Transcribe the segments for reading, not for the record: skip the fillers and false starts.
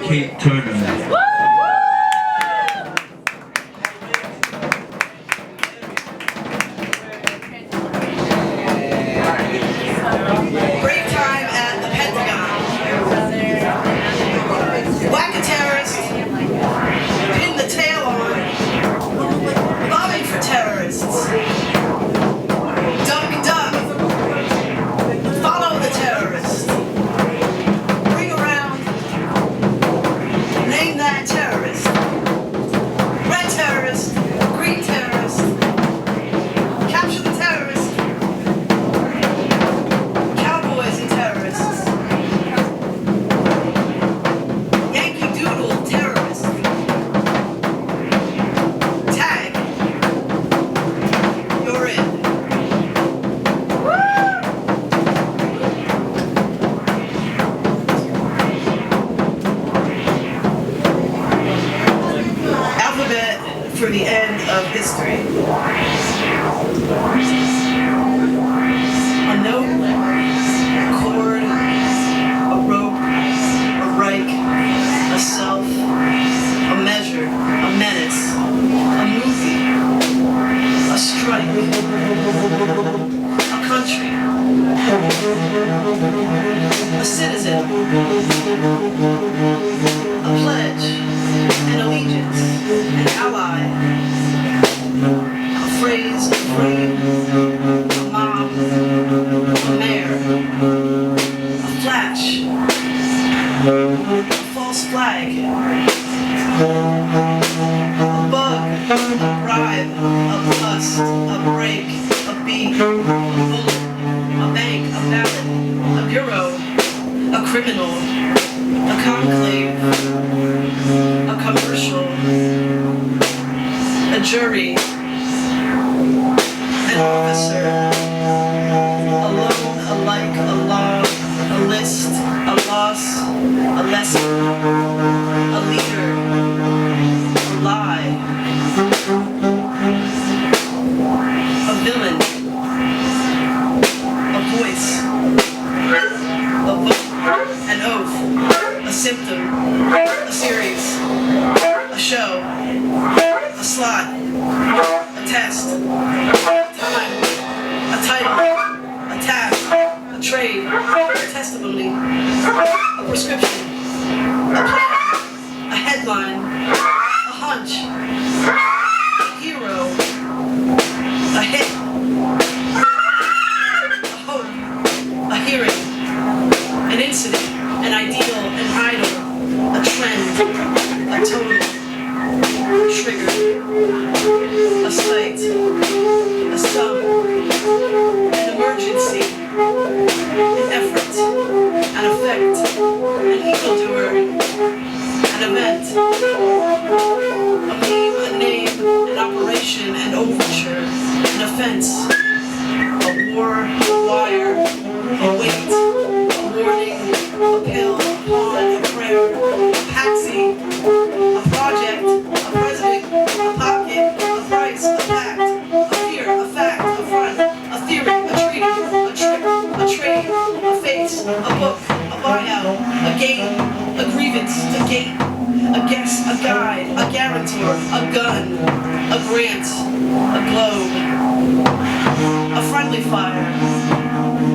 Cait Turner. For the end of history. A note, a chord, a rope, a rike, a self, a measure, a menace, a movie, a strike, a country, a citizen, a pledge, an allegiance, an ally, a phrase, a frame, a mob, a mayor, a flash, a false flag, a bug, a bribe, a bust, a break, a beat, a bullet, a bank, a ballot, a bureau, a criminal, a conclave, a commercial, a jury, an officer, a loan, a like, a law, a list, a loss, a lesson, a leader, a lie, a villain, a voice, a vote, an oath, a symptom, a series, a show, a slot, a test, time, a title, a task, a trade, a testimony, a prescription, a plan, a headline, a hunch, a hero, a hit, a hope, a hearing, an incident, an ideal, an idol, a trend, a total, trigger, a sight, a sum, an emergency, an effort, an effect, an evildoer, an event, a meme, a name, an operation, an overture, an offense, a war, a wire, a weight, a warning, a pill, a pawn, a prayer, a patsy, a project, a president, a pocket, a price, a pact, a fear, a fact, a front, a theory, a treaty, a trick, a trade, a face, a book, a buyout, a game, a grievance, a gate, a guess, a guide, a guarantor, a gun, a grant, a globe, a friendly fire,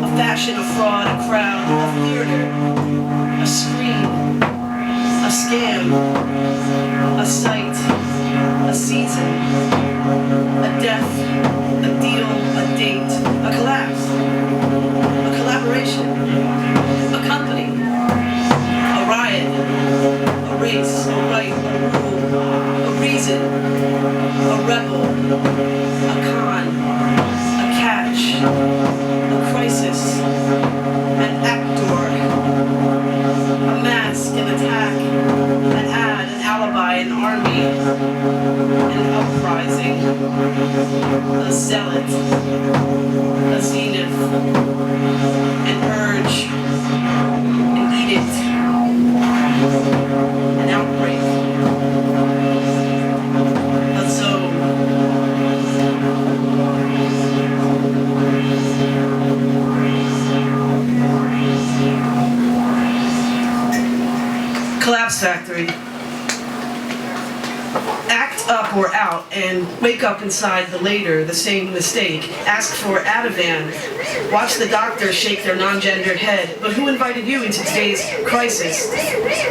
a fashion, a fraud, a crowd, a theater, a screen, a scam, a site, a season, a death, a deal, a date, a collapse, a collaboration, a company, a riot, a race, a right, a rule, a reason, a rebel, a con, a catch, a crisis, an actor, a mask, an attack, an ad, an alibi, an army, an uprising, a zealot, a zenith, an urge, an edict, an outbreak, a zone, collapse factory. Act up or out and wake up inside the later, the same mistake. Ask for Ativan. Watch the doctor shake their non-gendered head. But who invited you into today's crisis?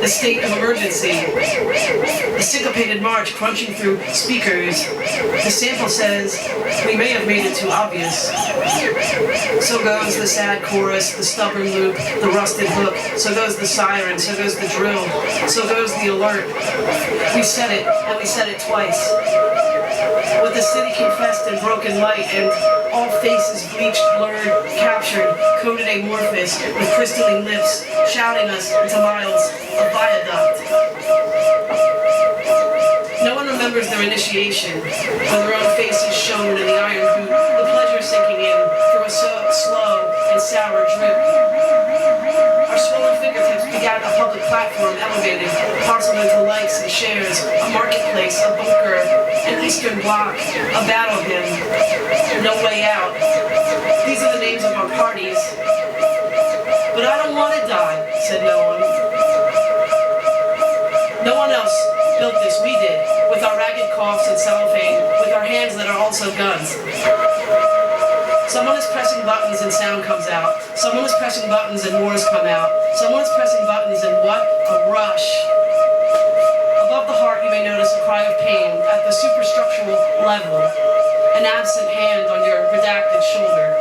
The state of emergency. The syncopated march crunching through speakers. The sample says, we may have made it too obvious. So goes the sad chorus, the stubborn loop, the rusted hook. So goes the siren, so goes the drill. So goes the alert. We said it, and we said it twice. With the city confessed in broken light and all faces bleached, blurred, captured, coded amorphous with crystalline lips, shouting us into miles of viaduct. No one remembers their initiation, when their own faces shone in the iron boot, the pleasure sinking in through a slow and sour drip. Our swollen fingertips began a public platform elevated, parceled into likes and shares, a marketplace, a bunker, an eastern bloc, a battle hymn, no way out. These are the names of our parties. But I don't want to die, said no one. No one else built this, we did, with our ragged coughs and cellophane, with our hands that are also guns. Someone is pressing buttons and sound comes out. Someone is pressing buttons and wars come out. Someone is pressing buttons and what? A rush. Above the heart you may notice a cry of pain at the superstructural level. An absent hand on your redacted shoulder.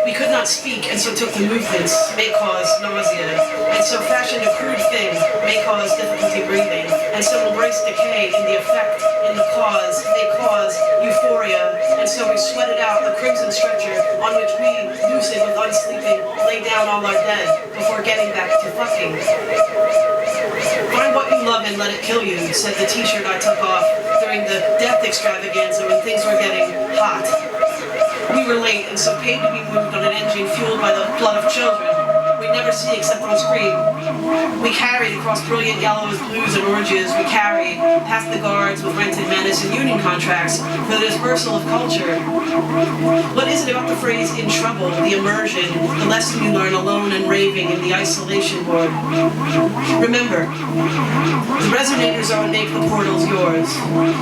We could not speak, and so took the movements, may cause nausea, and so fashioned a crude thing, may cause difficulty breathing, and so embraced decay in the effect, in the cause, may cause euphoria, and so we sweated out the crimson stretcher on which we, lucid with unsleeping, lay down all our dead before getting back to fucking. Find what you love and let it kill you, said the t-shirt I took off during the death extravaganza when things were getting hot. We were late and so paid to be moved on an engine fueled by the blood of children we'd never see except on screen. We carried across brilliant yellows, blues, and oranges. We carried past the guards with rented menace and union contracts for the dispersal of culture. What is it about the phrase in trouble, the immersion, the lesson you learn alone and raving in the isolation ward? Remember, the resonators are what make the portals yours,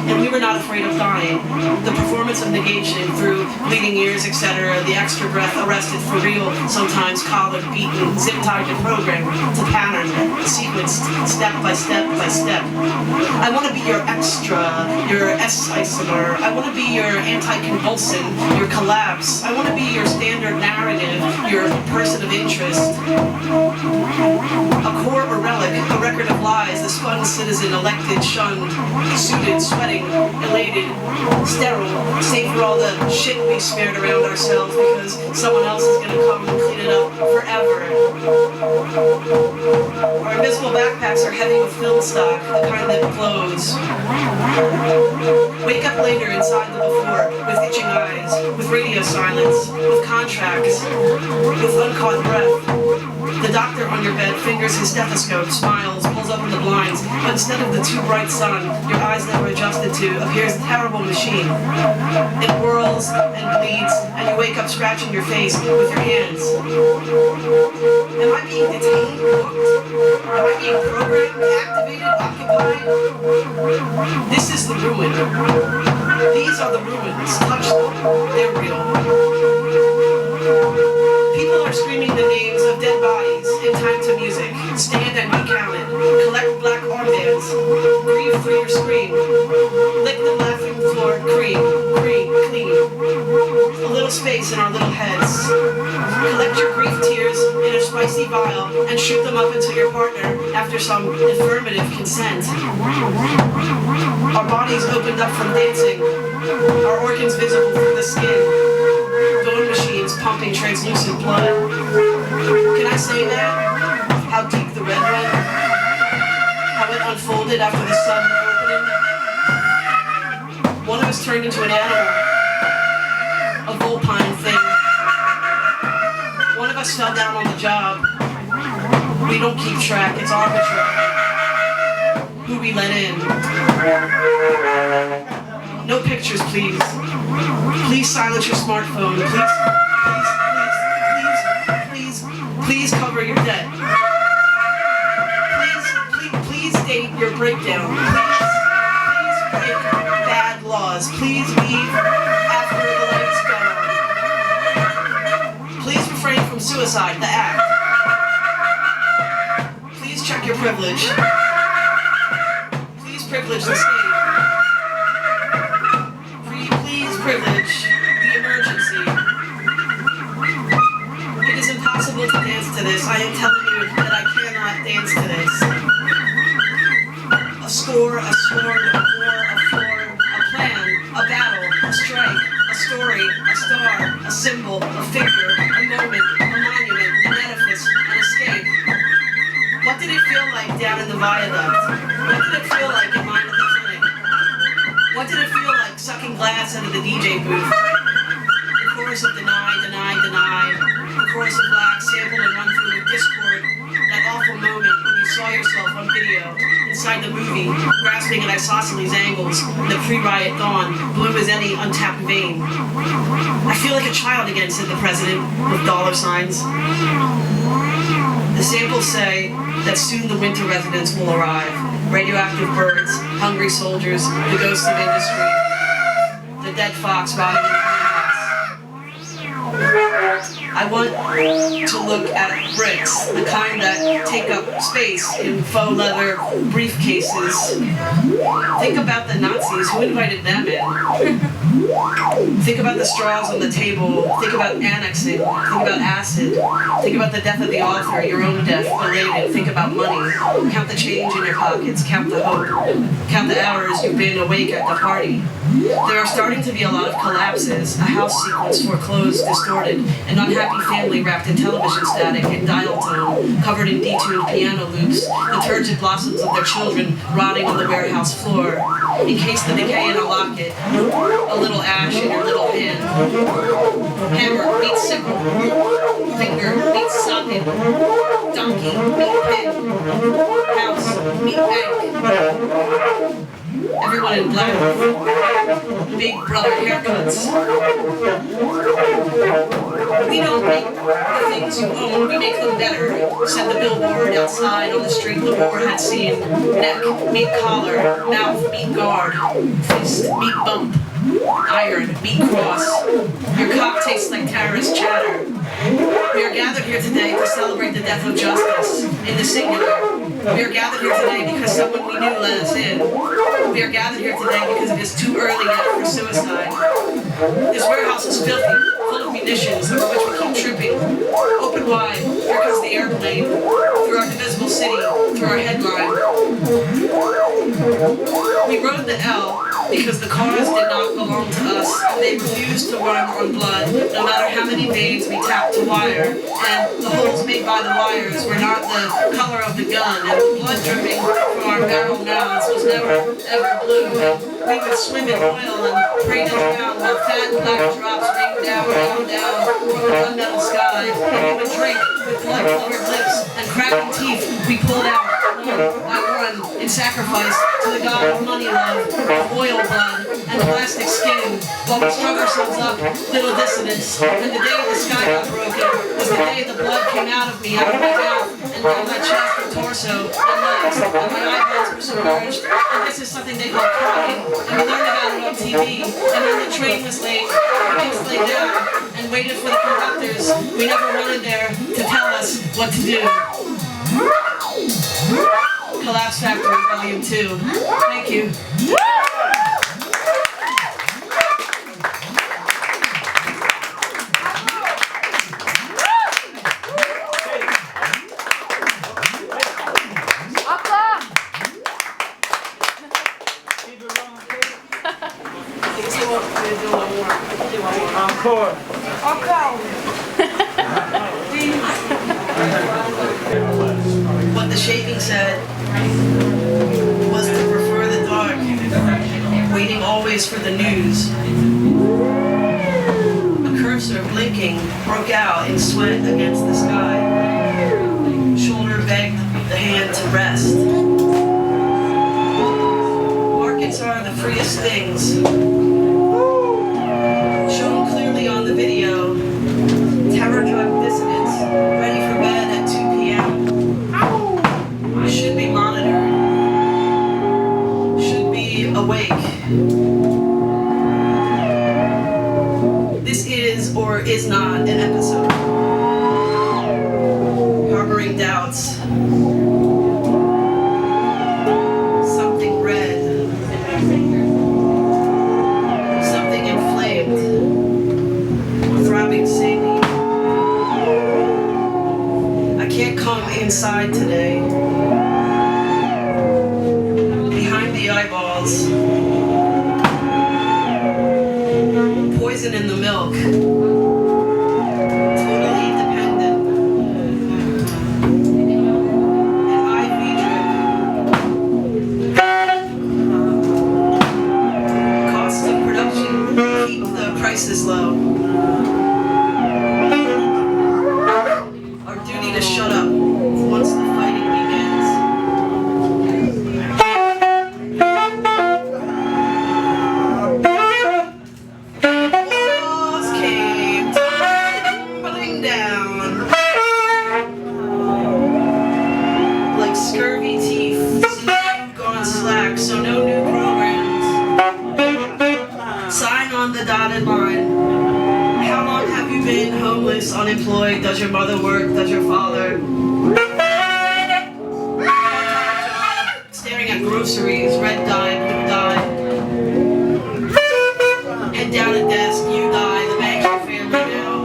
and we were not afraid of dying. The performance of negation through bleeding ears, etc., the extra breath arrested for real, sometimes collared, beaten, zip-tied and programmed to pattern, sequenced, step by step by step. I want to be your extra, your S-isomer. I want to be your anti-convulsant, your collapse. I want to be your standard narrative, your person of interest. A core or relic, a record of lies, the spun citizen, elected, shunned, suited, sweating, elated, sterile, save for all the shit we smeared around ourselves because someone else is going to come and clean it up forever. Our invisible backpacks are heavy with film stock, the kind that glows. Wake up later inside the before, with itching eyes, with radio silence, with contracts, with uncaught breath. The doctor on your bed fingers his stethoscope, smiles, pulls open the blinds, but instead of the too bright sun your eyes never adjusted to, appears a terrible machine. It whirls and bleeds, and you wake up scratching your face with your hands. Am I being detained, hooked? Am I being programmed, activated, occupied? This is the ruin. These are the ruins. Touch them. They're real. People are screaming the names of dead bodies in time to music. Stand and be counted. Collect black armbands. Grieve through your scream. Lick the laughing floor. Cream, clean. A little space in our little heads. Collect your grief tears in a spicy vial and shoot them up into your partner after some affirmative consent. Our bodies opened up from dancing. Our organs visible through the skin. Bone machines pumping translucent blood. Can I say that? How deep the red went? How it unfolded after the sun opening? One of us turned into an animal. A vulpine thing. One of us fell down on the job. We don't keep track, it's arbitrary. Who we let in. No pictures, please. Please silence your smartphone. Please cover your debt. Please Cait, your breakdown. Please break bad laws. Please leave after the lights go on. Please refrain from suicide, the act. Please check your privilege. Please privilege the state. Please privilege the emergency. It is impossible to dance to this. I am telling you that I cannot dance to this. A score, a sword, a war, a form, a plan, a battle, a strike, a story, a star, a symbol, a figure, a moment, a monument, an edifice, an escape. What did it feel like down in the viaduct? What did it feel like in mine at the clinic? What did it feel like sucking glass out of the DJ booth? The chorus of deny, deny, deny. The chorus of black sampled and run through with discord. That awful moment when you saw yourself on video, inside the movie, grasping at isosceles angles, in the pre-riot dawn, blue as any untapped vein. I feel like a child again, said the president, with dollar signs. The samples say that soon the winter residents will arrive. Radioactive birds, hungry soldiers, the ghosts of industry, the dead fox rotting in farmhouse. I want to look at bricks, the kind that take up space in faux leather briefcases. Think about the Nazis, who invited them in? Think about the straws on the table, think about annexing, think about acid, think about the death of the author, your own death, belated, think about money, count the change in your pockets, count the hope, count the hours you've been awake at the party. There are starting to be a lot of collapses, a house sequence foreclosed, distorted, an unhappy family wrapped in television static and dial tone, covered in detuned piano loops, the turgid blossoms of their children rotting on the warehouse floor. Encase the decay in a locket, a little ash in your little hand. Hammer meets sickle, finger meets socket, donkey meet pig, house meet bank. Everyone in black, big brother haircuts. We don't make the things you own, we make them better, said the billboard outside on the street the war had seen. Neck, meet collar, mouth, meet guard, fist, meet bump, iron, meet cross. Your cock tastes like terrorist chatter. We are gathered here today to celebrate the death of justice, in the singular. We are gathered here today because someone we knew let us in. We are gathered here today because it is too early yet for suicide. This warehouse is filthy, full of munitions over which we keep tripping. Open wide, here comes the airplane, through our divisible city, through our headline. We rode the L because the cars did not belong to us. They refused to run on blood, no matter how many veins we tapped to wire. And the holes made by the wires were not the color of the gun, and the blood dripping from our barrel mouths was never, ever blue. And we would swim in oil and pray to the ground while fat black drops rained down, down, down from the gunmetal sky. And we would drink with blood-colored lips and cracking teeth we pulled out one by one in sacrifice to the god of money love, of oil blood, and plastic skin, while we strung ourselves up, little dissidents. And the day the sky got broken was the day the blood came out of me, out of my mouth, and down my chest and torso, and legs, and my eyeballs were submerged. And this is something they call crying, and we learned about it on TV. And when the train was late, we just lay down and waited for the conductors. We never wanted there to tell us what to do. Collapse Factory, Volume 2. Thank you. Encore. What the shaving said was to prefer the dark, waiting always for the news. A cursor blinking broke out in sweat against the sky. Shoulder begged the hand to rest. Markets are the freest things. Shown clearly on the video, terror drug dissidents ready for bed at 2 p.m. should be monitored. This is or is not an episode. Harboring doubts. Something red. Something inflamed. Throbbing saline. I can't come inside today. Behind the eyeballs. Poison in the milk. Totally dependent. An IV drip. Cost of production. Keep the prices low. Our duty to shut up once the fighting begins. Walls came tumbling down like scurvy teeth, gone slack, so no new programs. Sign on the dotted line. How long have you been homeless, unemployed? Does your mother work? Does your father? Staring at groceries, red dye, blue dye. Head down a desk, you die, the bank's your family now.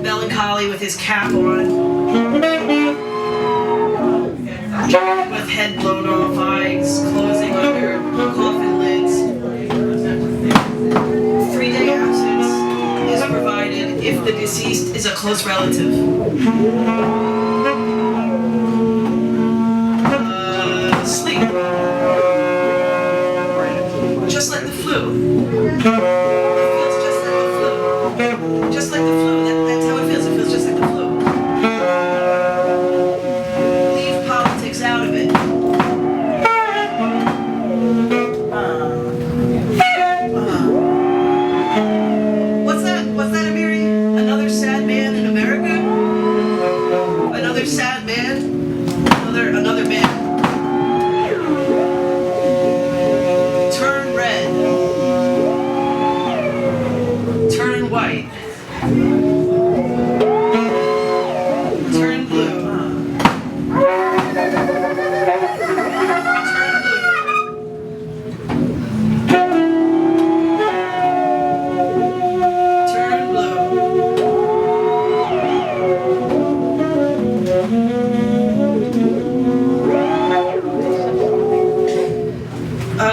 Melancholy with his cap on. With head blown off, eyes closing under coffin lids. 3-day absence is provided if the deceased is a close relative. Sleep. Just like the flu. It feels just like the flu. Just like the flu. That's how it feels. It feels just like the flu. Leave politics out of it. What's that, Amiri? Another sad man in America? Another sad man? Another man. Turn red. Turn white. Turn blue. Turn blue.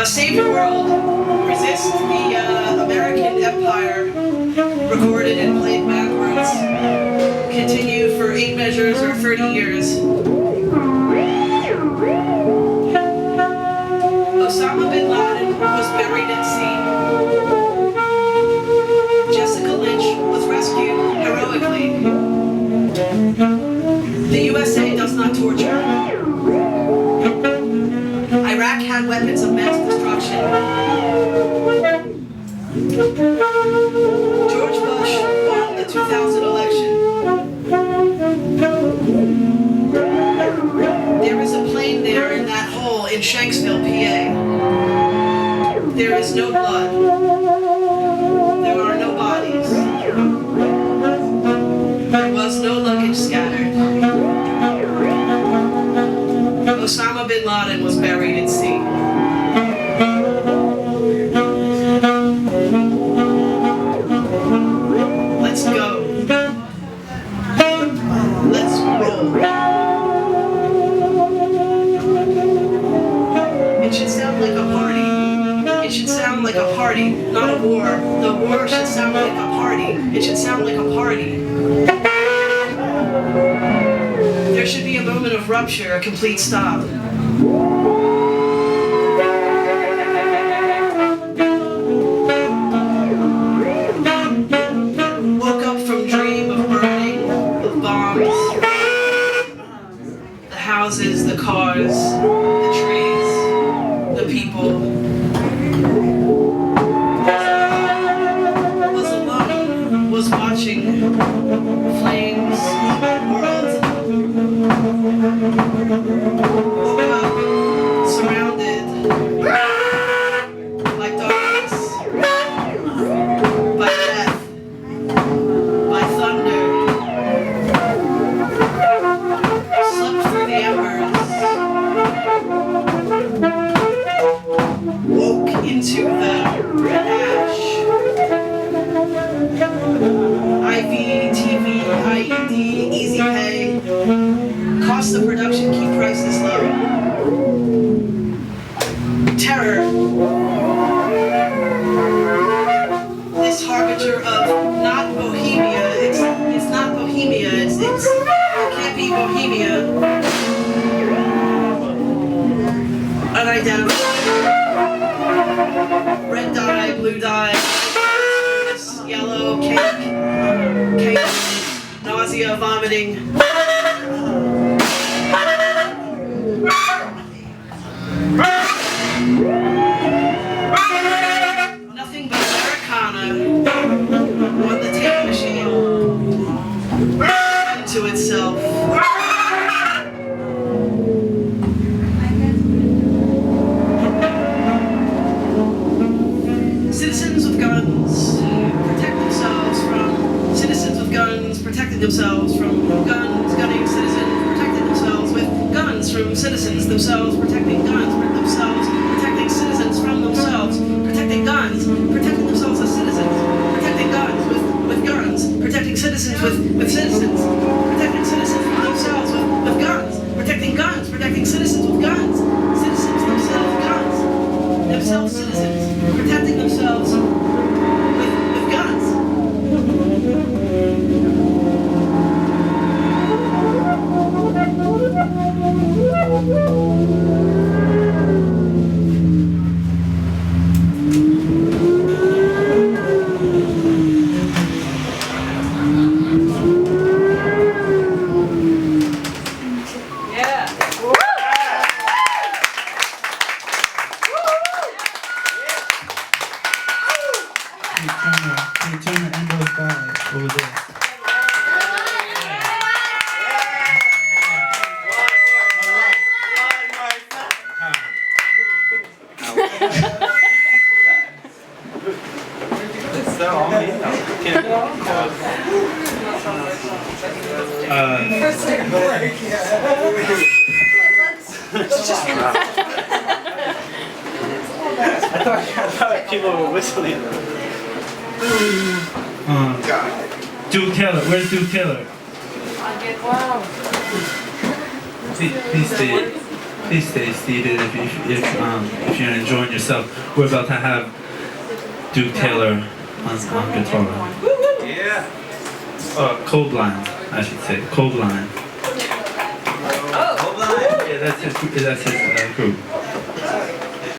Save the world. Resist the American empire. Recorded and played backwards. Continue for 8 measures or 30 years. Osama bin Laden was buried at sea. Jessica Lynch was rescued heroically. The USA does not torture. Iraq had weapons of mass destruction. George Bush won the 2000 election. There is a plane there in that hole in Shanksville, PA. There is no blood. There are no bodies. There was no luggage scattered. Osama bin Laden was buried at sea. Let's go. Let's roll. It should sound like a party. It should sound like a party, not a war. The war should sound like a party. It should sound like a party. There should be a moment of rupture, a complete stop. Woke up from dream of burning, of bombs. The houses, the cars, the trees, the people. Was alone, was watching flames, world. CD, easy pay. Cost of production, keep prices low. Terror. This harbinger of not Bohemia. It's not Bohemia. It can't be Bohemia. Unidentified. Red dye, blue dye, yellow, cake, nausea, vomiting. Nothing but Americana on the tape machine into itself. Citizens with guns protect themselves from citizens with guns protecting themselves from guns, gunning citizens protecting themselves with guns from citizens themselves protecting guns themselves protecting citizens from themselves protecting guns protecting themselves as citizens protecting guns with guns protecting citizens with citizens protecting citizens from themselves with guns protecting citizens with guns citizens themselves guns themselves citizens protecting themselves with guns. Cait Turner, Ambrose Bye over there. I thought people were whistling. Duke Taylor, where's Duke Taylor? Wow. Please stay seated if you're enjoying yourself. We're about to have Duke Taylor on guitar. Yeah. Cold-blind, I should say. Cold-blind. Oh, Yeah, that's his group.